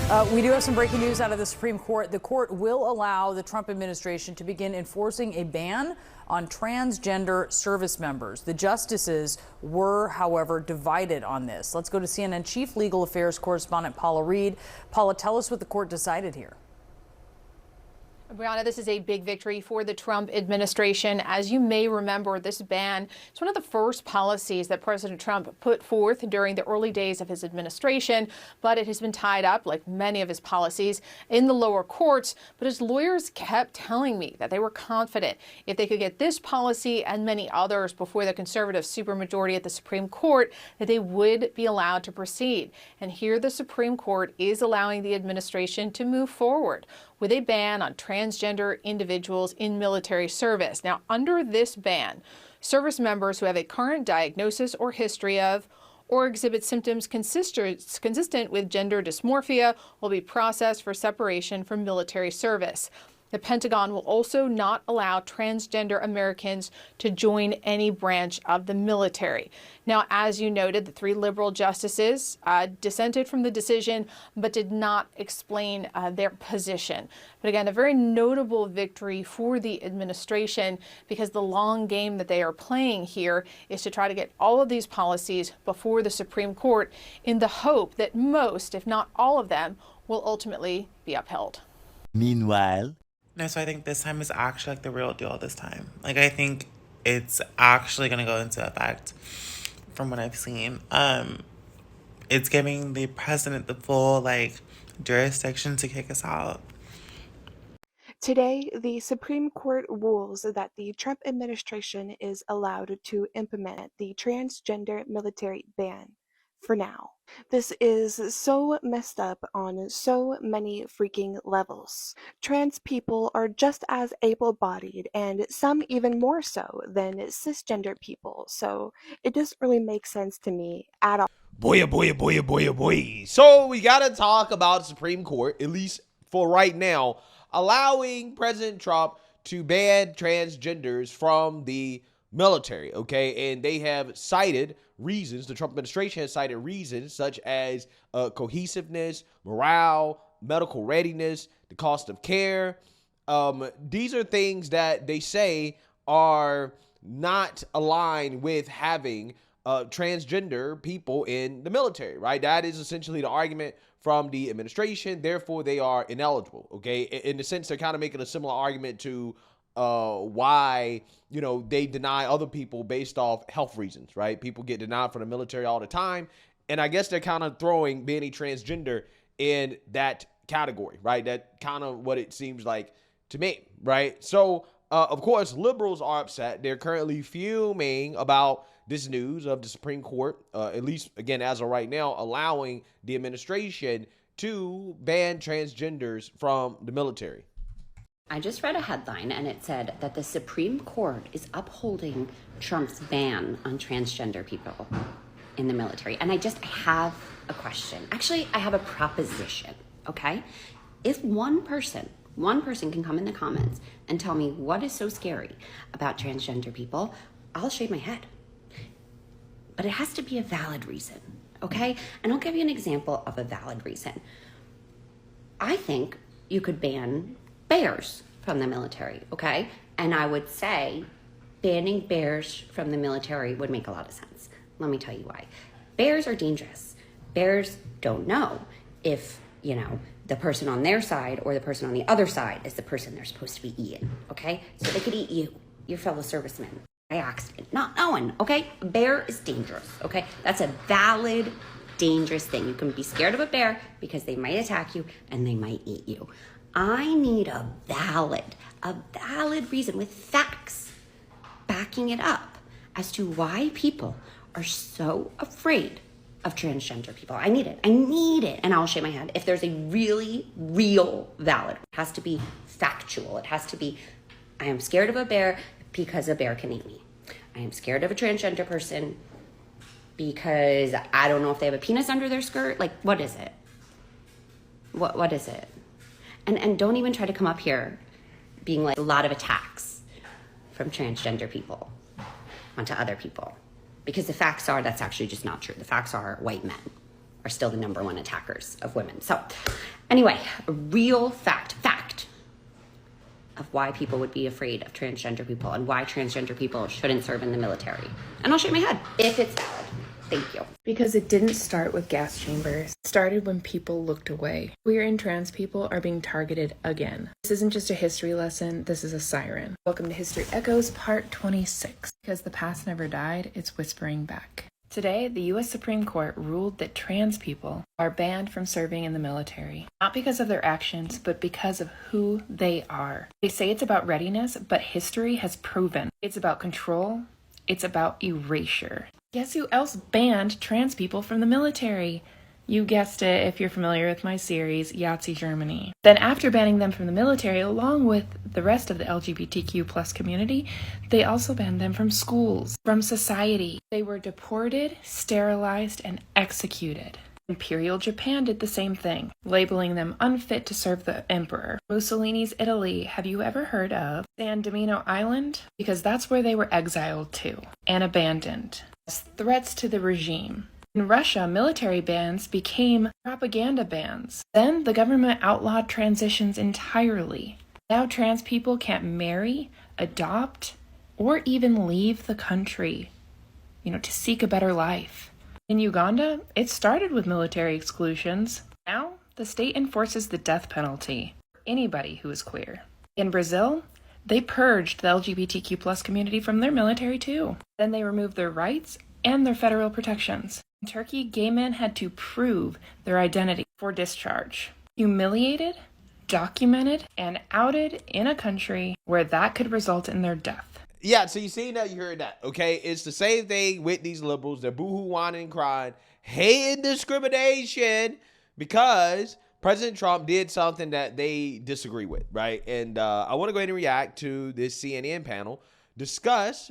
We do have some breaking news out of the Supreme Court. The court will allow the Trump administration to begin enforcing a ban on transgender service members. The justices were, however, divided on this. Let's go to CNN Chief Legal Affairs correspondent Paula Reid. Paula, tell us what the court decided here. Brianna, this is a big victory for the Trump administration. As you may remember, this ban is one of the first policies that President Trump put forth during the early days of his administration, but it has been tied up, like many of his policies, in the lower courts. But his lawyers kept telling me that they were confident if they could get this policy and many others before the conservative supermajority at the Supreme Court, that they would be allowed to proceed. And here the Supreme Court is allowing the administration to move forward with a ban on transgender individuals in military service. Now, under this ban, service members who have a current diagnosis or history of or exhibit symptoms consistent with gender dysmorphia will be processed for separation from military service. The Pentagon will also not allow transgender Americans to join any branch of the military. Now, as you noted, the three liberal justices dissented from the decision, but did not explain their position. But again, a very notable victory for the administration, because the long game that they are playing here is to try to get all of these policies before the Supreme Court in the hope that most, if not all of them, will ultimately be upheld. Meanwhile, no, so I think this time is actually like the real deal this time. Like, I think it's actually going to go into effect from what I've seen. It's giving the president the full, jurisdiction to kick us out. Today, the Supreme Court rules that the Trump administration is allowed to implement the transgender military ban for now. This is so messed up on so many freaking levels. Trans people are just as able-bodied, and some even more so than cisgender people, so it doesn't really make sense to me at all. Boy. So we gotta talk about Supreme Court, at least for right now, allowing President Trump to ban transgenders from the military, okay? And they have cited reasons, the Trump administration has cited reasons such as cohesiveness, morale, medical readiness, the cost of care. These are things that they say are not aligned with having transgender people in the military, right? That is essentially the argument from the administration. Therefore, they are ineligible, okay? In the sense, they're kind of making a similar argument to why, they deny other people based off health reasons, right? People get denied from the military all the time. And I guess they're kind of throwing being a transgender in that category, right? That kind of what it seems like to me, right? So, of course, liberals are upset. They're currently fuming about this news of the Supreme Court, at least, again, as of right now, allowing the administration to ban transgenders from the military. I just read a headline and it said that the Supreme Court is upholding Trump's ban on transgender people in the military. And I have a question. Actually, I have a proposition, okay? If one person can come in the comments and tell me what is so scary about transgender people, I'll shave my head. But it has to be a valid reason, okay? And I'll give you an example of a valid reason. I think you could ban bears from the military, okay? And I would say banning bears from the military would make a lot of sense. Let me tell you why. Bears are dangerous. Bears don't know if, the person on their side or the person on the other side is the person they're supposed to be eating, okay? So they could eat you, your fellow servicemen, by accident, not knowing, okay? A bear is dangerous, okay? That's a valid, dangerous thing. You can be scared of a bear because they might attack you and they might eat you. I need a valid reason with facts backing it up as to why people are so afraid of transgender people. I need it. And I'll shake my head. If there's a really, real valid, it has to be factual. It has to be, I am scared of a bear because a bear can eat me. I am scared of a transgender person because I don't know if they have a penis under their skirt. Like, what is it? What is it? And don't even try to come up here being like a lot of attacks from transgender people onto other people. Because the facts are that's actually just not true. The facts are white men are still the #1 attackers of women. So Anyway, a real fact of why people would be afraid of transgender people and why transgender people shouldn't serve in the military. And I'll shake my head if it's valid. Thank you. Because it didn't start with gas chambers. It started when people looked away. Queer and trans people are being targeted again. This isn't just a history lesson, this is a siren. Welcome to History Echoes Part 26. Because the past never died, it's whispering back. Today, the U.S. Supreme Court ruled that trans people are banned from serving in the military. Not because of their actions, but because of who they are. They say it's about readiness, but history has proven it's about control, it's about erasure. Guess who else banned trans people from the military? You guessed it if you're familiar with my series, Yahtzee Germany. Then after banning them from the military, along with the rest of the LGBTQ plus community, they also banned them from schools, from society. They were deported, sterilized, and executed. Imperial Japan did the same thing, labeling them unfit to serve the emperor. Mussolini's Italy, have you ever heard of San Domino Island? Because that's where they were exiled to and abandoned as threats to the regime. In Russia, military bans became propaganda bans. Then the government outlawed transitions entirely. Now trans people can't marry, adopt, or even leave the country, to seek a better life. In Uganda, it started with military exclusions. Now, the state enforces the death penalty for anybody who is queer. In Brazil, they purged the LGBTQ plus community from their military too. Then they removed their rights and their federal protections. In Turkey, gay men had to prove their identity for discharge. Humiliated, documented, and outed in a country where that could result in their death. Yeah, so you seen that, you heard that, okay? It's the same thing with these liberals. They're boohoo, whining, and crying, hating discrimination because President Trump did something that they disagree with, right? And I want to go ahead and react to this CNN panel, discuss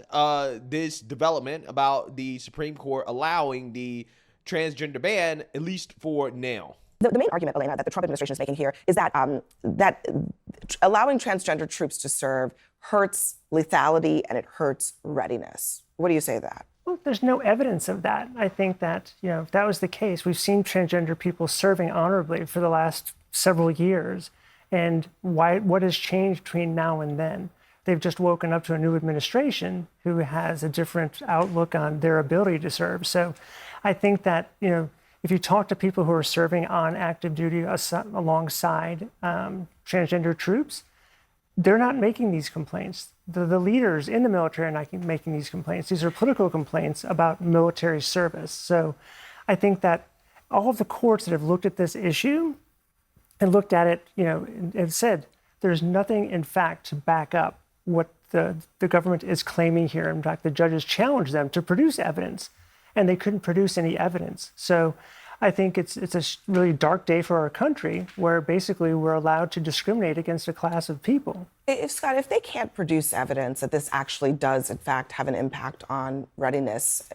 this development about the Supreme Court allowing the transgender ban, at least for now. The main argument, Elena, that the Trump administration is making here is that that allowing transgender troops to serve hurts lethality and it hurts readiness. What do you say to that? Well, there's no evidence of that. I think that, if that was the case, we've seen transgender people serving honorably for the last several years. And what has changed between now and then? They've just woken up to a new administration who has a different outlook on their ability to serve. So I think that, if you talk to people who are serving on active duty alongside transgender troops, they're not making these complaints. The leaders in the military are not making these complaints. These are political complaints about military service. So I think that all of the courts that have looked at this issue and looked at it, have said there's nothing in fact to back up what the government is claiming here. In fact, the judges challenged them to produce evidence, and they couldn't produce any evidence. So I think it's a really dark day for our country where basically we're allowed to discriminate against a class of people. Scott, if they can't produce evidence that this actually does, in fact, have an impact on readiness,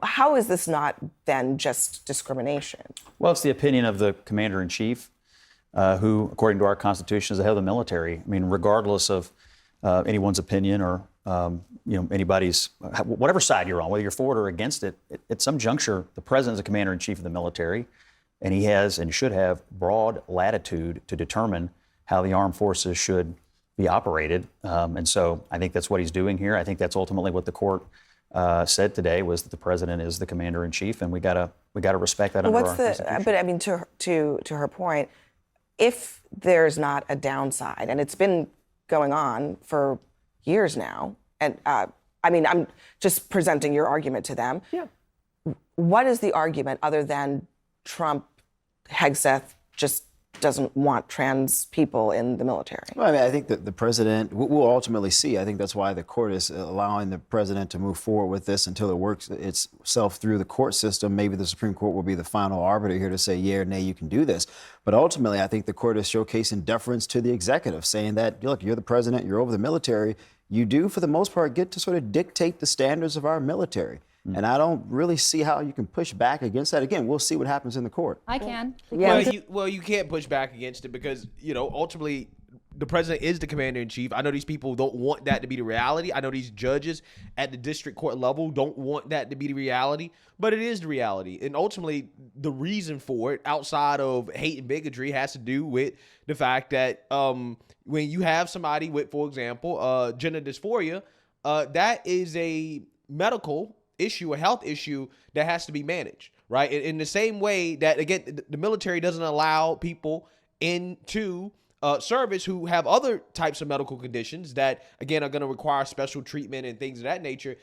how is this not then just discrimination? Well, it's the opinion of the commander-in-chief, who, according to our Constitution, is the head of the military. Regardless of anyone's opinion or anybody's, whatever side you're on, whether you're for it or against it, at some juncture, the president is the commander-in-chief of the military, and he has and should have broad latitude to determine how the armed forces should be operated. And so I think that's what he's doing here. I think that's ultimately what the court said today, was that the president is the commander-in-chief, and we gotta respect that under our Constitution. But to her point, if there's not a downside, and it's been going on for years now, and I'm just presenting your argument to them. Yeah. What is the argument other than Trump, Hegseth, just doesn't want trans people in the military? Well, I think that the president, we'll ultimately see. I think that's why the court is allowing the president to move forward with this until it works itself through the court system. Maybe the Supreme Court will be the final arbiter here to say, yeah or nay, you can do this. But ultimately, I think the court is showcasing deference to the executive, saying that, look, you're the president, you're over the military. You do, for the most part, get to sort of dictate the standards of our military. And I don't really see how you can push back against that. Again, we'll see what happens in the court. I can. Well, you can't push back against it because, ultimately, the president is the commander in chief. I know these people don't want that to be the reality. I know these judges at the district court level don't want that to be the reality, but it is the reality. And ultimately, the reason for it, outside of hate and bigotry, has to do with the fact that when you have somebody with, for example, gender dysphoria, that is a medical issue, a health issue that has to be managed, right? In the same way that, again, the military doesn't allow people into service who have other types of medical conditions that, again, are going to require special treatment and things of that nature.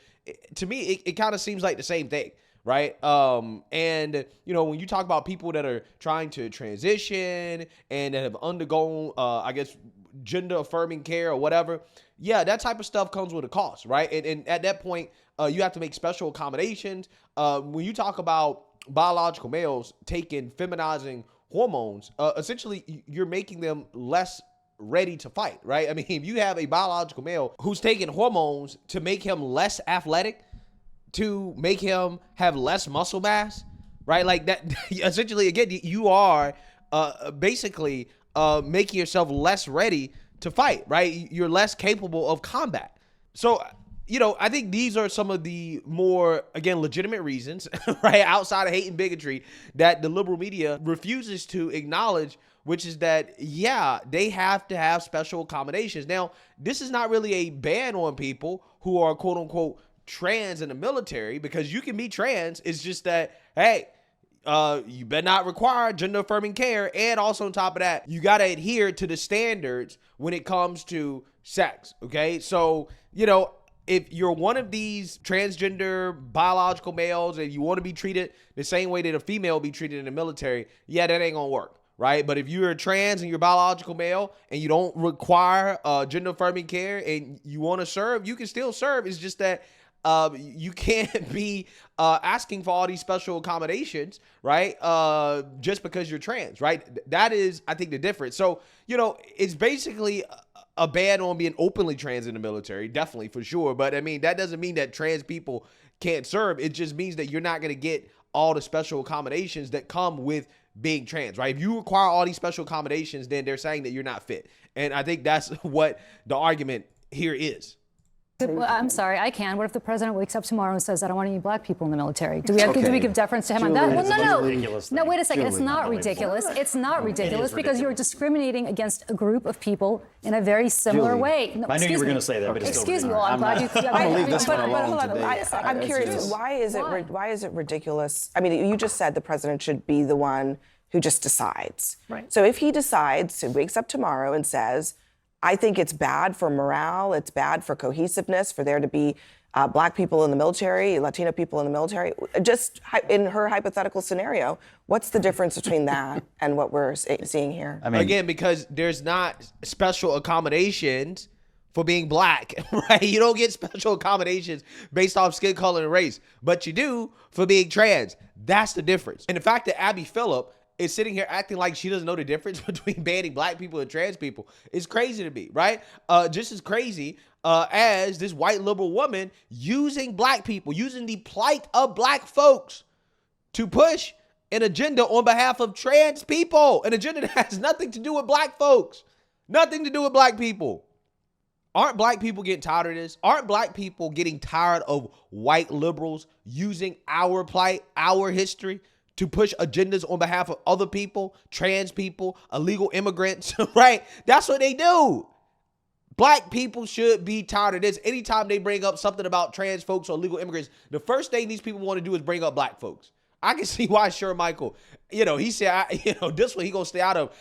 To me, it kind of seems like the same thing, right? And, you know, when you talk about people that are trying to transition and that have undergone, I guess, gender affirming care or whatever, yeah, that type of stuff comes with a cost, right? And at that point, you have to make special accommodations. When you talk about biological males taking feminizing hormones, essentially you're making them less ready to fight, right? I mean, if you have a biological male who's taking hormones to make him less athletic, to make him have less muscle mass, right? Like that, essentially, again, you are basically making yourself less ready to fight, right? You're less capable of combat. So, you know, I think these are some of the more, again, legitimate reasons, right, outside of hate and bigotry that the liberal media refuses to acknowledge, which is that, yeah, they have to have special accommodations. Now, this is not really a ban on people who are, quote unquote, trans in the military, because you can be trans. It's just that, hey, you better not require gender affirming care. And also on top of that, you got to adhere to the standards when it comes to sex. Okay. So, you know, if you're one of these transgender biological males and you want to be treated the same way that a female will be treated in the military, yeah, that ain't going to work. Right. But if you're trans and you're biological male and you don't require gender affirming care and you want to serve, you can still serve. It's just that you can't be asking for all these special accommodations, right? Just because you're trans, right? That is, I think, the difference. So, you know, it's basically a ban on being openly trans in the military, definitely, for sure. But I mean, that doesn't mean that trans people can't serve. It just means that you're not going to get all the special accommodations that come with being trans, right? If you require all these special accommodations, then they're saying that you're not fit. And I think that's what the argument here is. Well, I'm sorry, I can. What if the president wakes up tomorrow and says, I don't want any black people in the military? Do we give deference to him on that? Well, no, wait a second. It's not ridiculous. It's not ridiculous because you're discriminating against a group of people in a very similar way. No, I knew you were going to say that, but it's excuse me. Well, I'm glad you. I'm going to leave this one alone today. I'm curious. Why is it ridiculous? I mean, you just said the president should be the one who just decides. Right. So if he decides, he wakes up tomorrow and says, I think it's bad for morale, it's bad for cohesiveness, for there to be black people in the military, Latino people in the military. Just in her hypothetical scenario, what's the difference between that and what we're seeing here? I mean, again, because there's not special accommodations for being black, right? You don't get special accommodations based off skin color and race, but you do for being trans. That's the difference. And the fact that Abby Phillip is sitting here acting like she doesn't know the difference between banning black people and trans people is crazy to me, right? Just as crazy as this white liberal woman using black people, using the plight of black folks to push an agenda on behalf of trans people, an agenda that has nothing to do with black folks, nothing to do with black people. Aren't black people getting tired of this? Aren't black people getting tired of white liberals using our plight, our history, to push agendas on behalf of other people, trans people, illegal immigrants, right? That's what they do. Black people should be tired of this. Anytime they bring up something about trans folks or illegal immigrants, the first thing these people want to do is bring up black folks. I can see why Michael, he said, this one he gonna stay out of.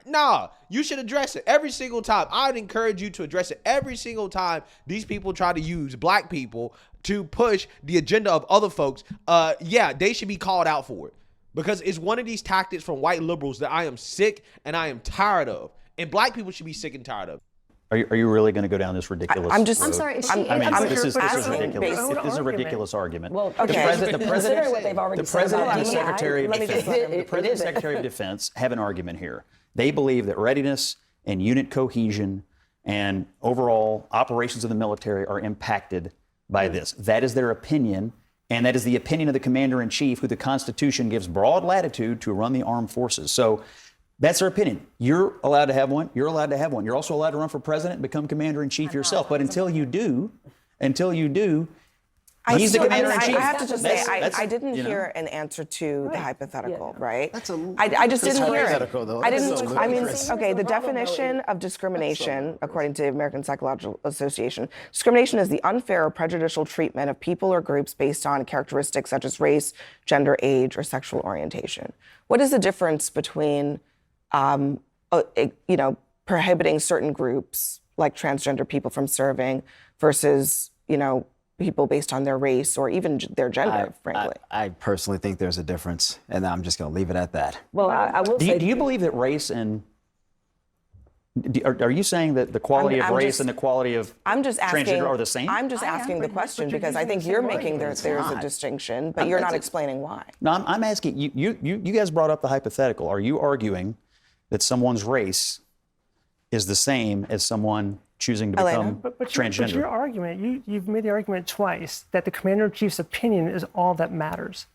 Nah, you should address it every single time. I'd encourage you to address it every single time these people try to use black people to push the agenda of other folks. Yeah, they should be called out for it. Because it's one of these tactics from white liberals that I am sick and I am tired of. And black people should be sick and tired of. Are you really going to go down this ridiculous I'm road? sorry. This is ridiculous. It is a ridiculous argument. Well, okay. The president what they've already and the Secretary said Secretary of Defense have an argument here. They believe that readiness and unit cohesion and overall operations of the military are impacted by this. That is their opinion. And that is the opinion of the commander-in-chief, who the Constitution gives broad latitude to run the armed forces. So That's their opinion. You're allowed to have one. You're allowed to have one. You're also allowed to run for president and become commander-in-chief yourself. But until you do, he's the commander-in-chief. I have to just say, That's- I didn't you know. hear an answer to the hypothetical, right? That's a I just that's didn't hear it. hypothetical, though. I That's didn't. a little I mean, different. okay. The definition of discrimination, according to the American Psychological Association, discrimination is the unfair or prejudicial treatment of people or groups based on characteristics such as race, gender, age, or sexual orientation. What is the difference between, prohibiting certain groups like transgender people from serving versus, people based on their race or even their gender, frankly? I personally think there's a difference, and I'm just going to leave it at that. Well, I will say. Do you believe that race and are you saying that the quality of race and the quality of transgender are the same? I'm just asking the question because I think you're making there's a distinction, but you're not explaining why. No, I'm asking you guys brought up the hypothetical. Are you arguing that someone's race is the same as someone choosing to become transgender? But your argument, you've made the argument twice that the commander-in-chief's opinion is all that matters.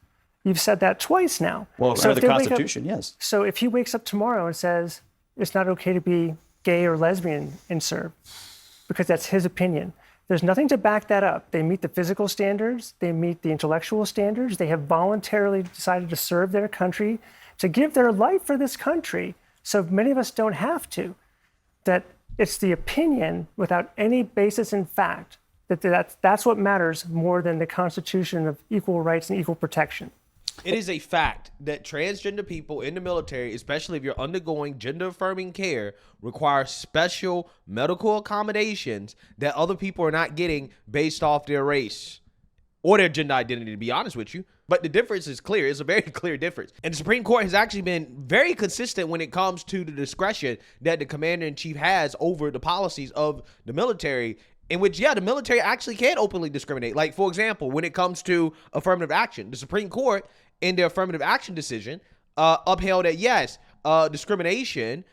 You've said that twice now. Well, So under if the they wake up- Constitution, yes. So if he wakes up tomorrow and says it's not okay to be gay or lesbian and serve, because that's his opinion, there's nothing to back that up. They meet the physical standards, they meet the intellectual standards, they have voluntarily decided to serve their country, to give their life for this country. So many of us don't have to. That it's the opinion without any basis in fact that's what matters more than the Constitution of equal rights and equal protection. It is a fact that transgender people in the military, especially if you're undergoing gender-affirming care, require special medical accommodations that other people are not getting based off their race or their gender identity, to be honest with you. But the difference is clear. It's a very clear difference. And the Supreme Court has actually been very consistent when it comes to the discretion that the commander-in-chief has over the policies of the military, in which, the military actually can openly discriminate. Like, for example, when it comes to affirmative action, the Supreme Court, in their affirmative action decision, upheld that, yes, discrimination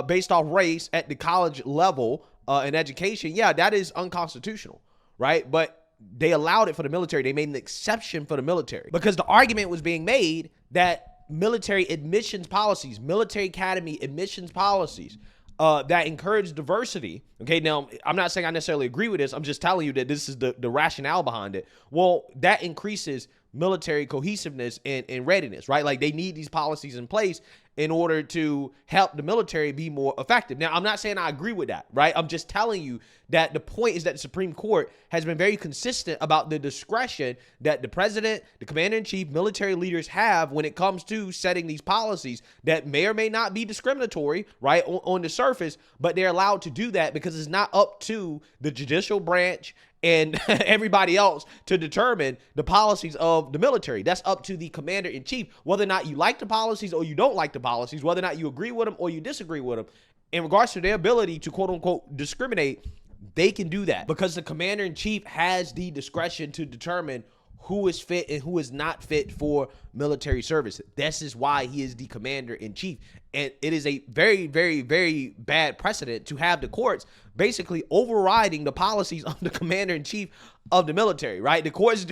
based off race at the college level in education, that is unconstitutional, right? But they allowed it for the military. They made an exception for the military because the argument was being made that military admissions policies, military academy admissions policies that encourage diversity. Okay, now I'm not saying I necessarily agree with this. I'm just telling you that this is the rationale behind it. Well, that increases military cohesiveness and readiness, right? Like they need these policies in place in order to help the military be more effective. Now, I'm not saying I agree with that, right? I'm just telling you that the point is that the Supreme Court has been very consistent about the discretion that the president, the commander-in-chief, military leaders have when it comes to setting these policies that may or may not be discriminatory, right, on the surface, but they're allowed to do that because it's not up to the judicial branch and everybody else to determine the policies of the military. That's up to the commander-in-chief, whether or not you like the policies or you don't like the policies, whether or not you agree with them or you disagree with them. In regards to their ability to quote-unquote discriminate, they can do that because the commander-in-chief has the discretion to determine who is fit and who is not fit for military service. This is why he is the commander-in-chief. And it is a very, very, very bad precedent to have the courts basically overriding the policies of the commander-in-chief of the military, right? The courts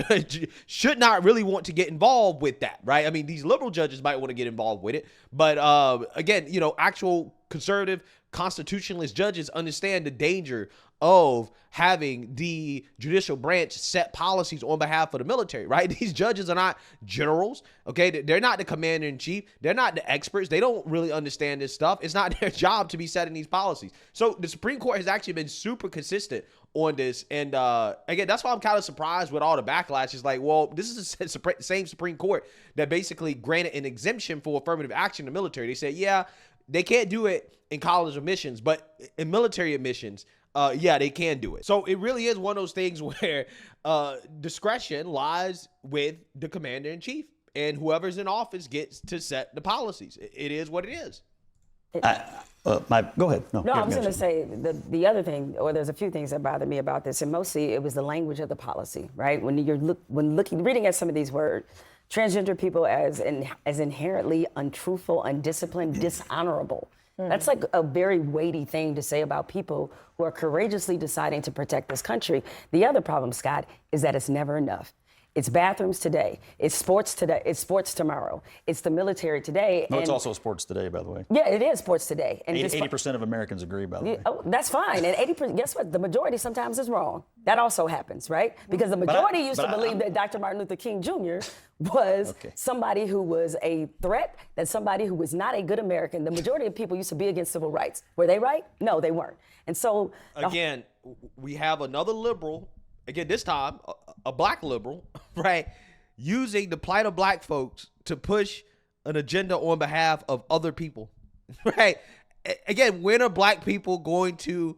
should not really want to get involved with that, right? I mean, these liberal judges might want to get involved with it. But again, actual conservative constitutionalist judges understand the danger of having the judicial branch set policies on behalf of the military, right? These judges are not generals, okay? They're not the commander-in-chief. They're not the experts. They don't really understand this stuff. It's not their job to be setting these policies. So the Supreme Court has actually been super consistent on this. And again, that's why I'm kind of surprised with all the backlash. It's like, well, this is the same Supreme Court that basically granted an exemption for affirmative action in the military. They said, yeah, they can't do it in college admissions, but in military admissions, they can do it. So it really is one of those things where discretion lies with the commander-in-chief, and whoever's in office gets to set the policies. It is what it is. Go ahead. No, I was going to say the other thing, or there's a few things that bother me about this, and mostly it was the language of the policy, right? When you're reading at some of these words, transgender people as inherently untruthful, undisciplined, dishonorable. That's like a very weighty thing to say about people who are courageously deciding to protect this country. The other problem, Scott, is that it's never enough. It's bathrooms today. It's sports today. It's sports tomorrow. It's the military today. No, it's also sports today, by the way. Yeah, it is sports today. And 80% of Americans agree, by the way. Oh, that's fine. And 80%, guess what? The majority sometimes is wrong. That also happens, right? Because the majority used to believe that Dr. Martin Luther King Jr. was somebody who was a threat, that somebody who was not a good American. The majority of people used to be against civil rights. Were they right? No, they weren't. And so again, we have another liberal, again, this time a black liberal, right, using the plight of black folks to push an agenda on behalf of other people, right? Again, when are black people going to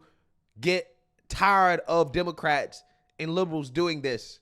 get tired of Democrats and liberals doing this?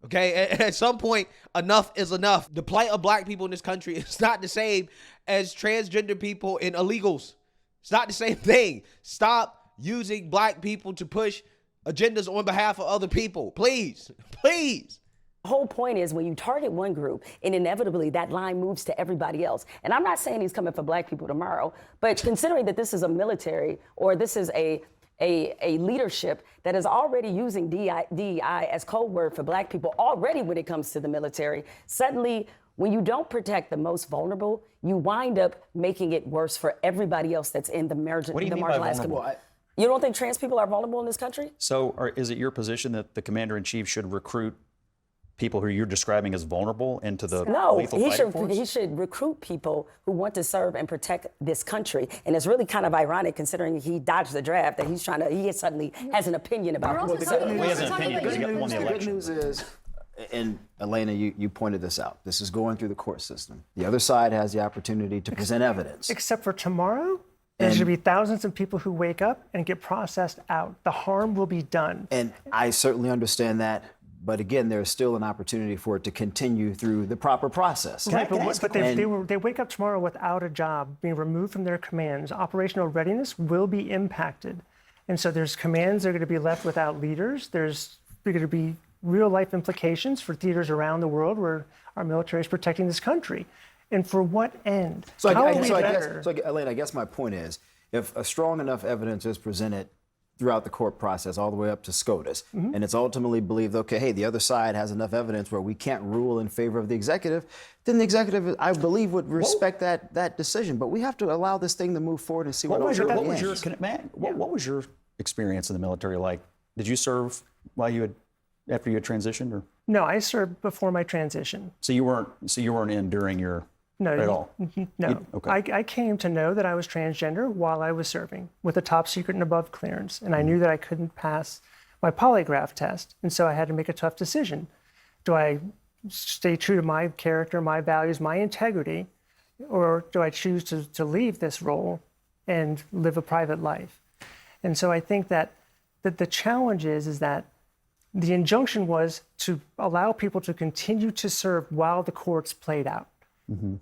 Okay, at some point, enough is enough. The plight of black people in this country is not the same as transgender people and illegals. It's not the same thing. Stop using black people to push agendas on behalf of other people. Please, please. The whole point is when you target one group, and inevitably that line moves to everybody else. And I'm not saying he's coming for black people tomorrow, but considering that this is a military or this is a leadership that is already using DEI as code word for black people already when it comes to the military, suddenly when you don't protect the most vulnerable, you wind up making it worse for everybody else that's in the marginalized community. You don't think trans people are vulnerable in this country? So is it your position that the commander-in-chief should recruit people who you're describing as vulnerable into the lethal fighting force? He should recruit people who want to serve and protect this country. And it's really kind of ironic considering he dodged the draft that he suddenly has an opinion about. The good news is, and Elena, you pointed this out, this is going through the court system. The other side has the opportunity to present evidence. Except for tomorrow, there's going to be thousands of people who wake up and get processed out. The harm will be done. And I certainly understand that. But again, there's still an opportunity for it to continue through the proper process. Right, but they wake up tomorrow without a job, being removed from their commands. Operational readiness will be impacted. And so there's commands that are going to be left without leaders. There's going to be real life implications for theaters around the world where our military is protecting this country. And for what end? Elena, I guess my point is, if a strong enough evidence is presented throughout the court process, all the way up to SCOTUS, and it's ultimately believed, okay, hey, the other side has enough evidence where we can't rule in favor of the executive, then the executive, I believe, would respect that decision. But we have to allow this thing to move forward and see what was your experience in the military like? Did you serve after you had transitioned, or? No, I served before my transition. So you weren't in during your at all? No. I came to know that I was transgender while I was serving with a top secret and above clearance. And I knew that I couldn't pass my polygraph test. And so I had to make a tough decision. Do I stay true to my character, my values, my integrity, or do I choose to leave this role and live a private life? And so I think that the challenge is that the injunction was to allow people to continue to serve while the courts played out.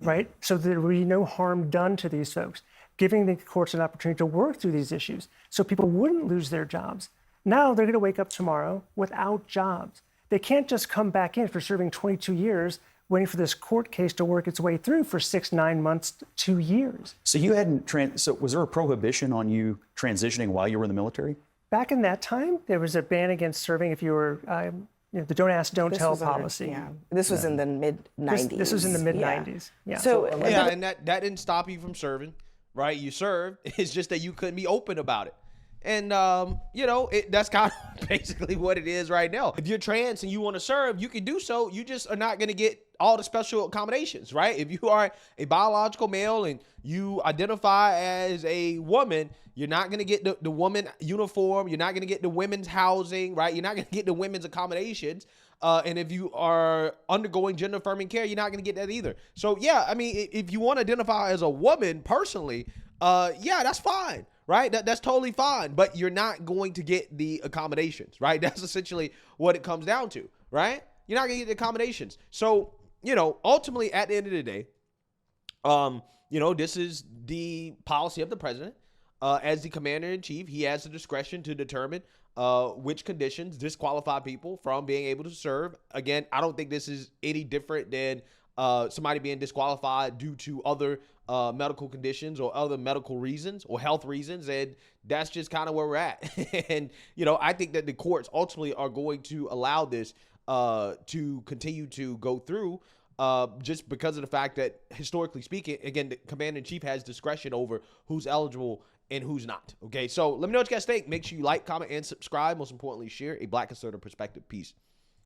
Right? So there would be no harm done to these folks, giving the courts an opportunity to work through these issues so people wouldn't lose their jobs. Now they're going to wake up tomorrow without jobs. They can't just come back in for serving 22 years, waiting for this court case to work its way through for 6, 9 months, 2 years. So you hadn't, so was there a prohibition on you transitioning while you were in the military? Back in that time, there was a ban against serving if you were the don't ask, don't tell policy. This was in the mid-90s. This was in the mid-90s. Yeah. And that didn't stop you from serving, right? You served. It's just that you couldn't be open about it. And, that's kind of basically what it is right now. If you're trans and you want to serve, you can do so. You just are not going to get all the special accommodations, right? If you are a biological male and you identify as a woman, you're not going to get the woman uniform. You're not going to get the women's housing, right? You're not going to get the women's accommodations. And if you are undergoing gender affirming care, you're not going to get that either. So, if you want to identify as a woman personally, that's fine. Right? That's totally fine. But you're not going to get the accommodations, right? That's essentially what it comes down to, right? You're not going to get the accommodations. So, ultimately at the end of the day, this is the policy of the president. As the commander-in-chief, he has the discretion to determine which conditions disqualify people from being able to serve. Again, I don't think this is any different than somebody being disqualified due to other medical conditions or other medical reasons or health reasons. And that's just kind of where we're at. And, I think that the courts ultimately are going to allow this to continue to go through. Just because of the fact that, historically speaking, again, the commander-in-chief has discretion over who's eligible and who's not. Okay, so let me know what you guys think. Make sure you like, comment, and subscribe. Most importantly, share. A Black conservative perspective. Peace.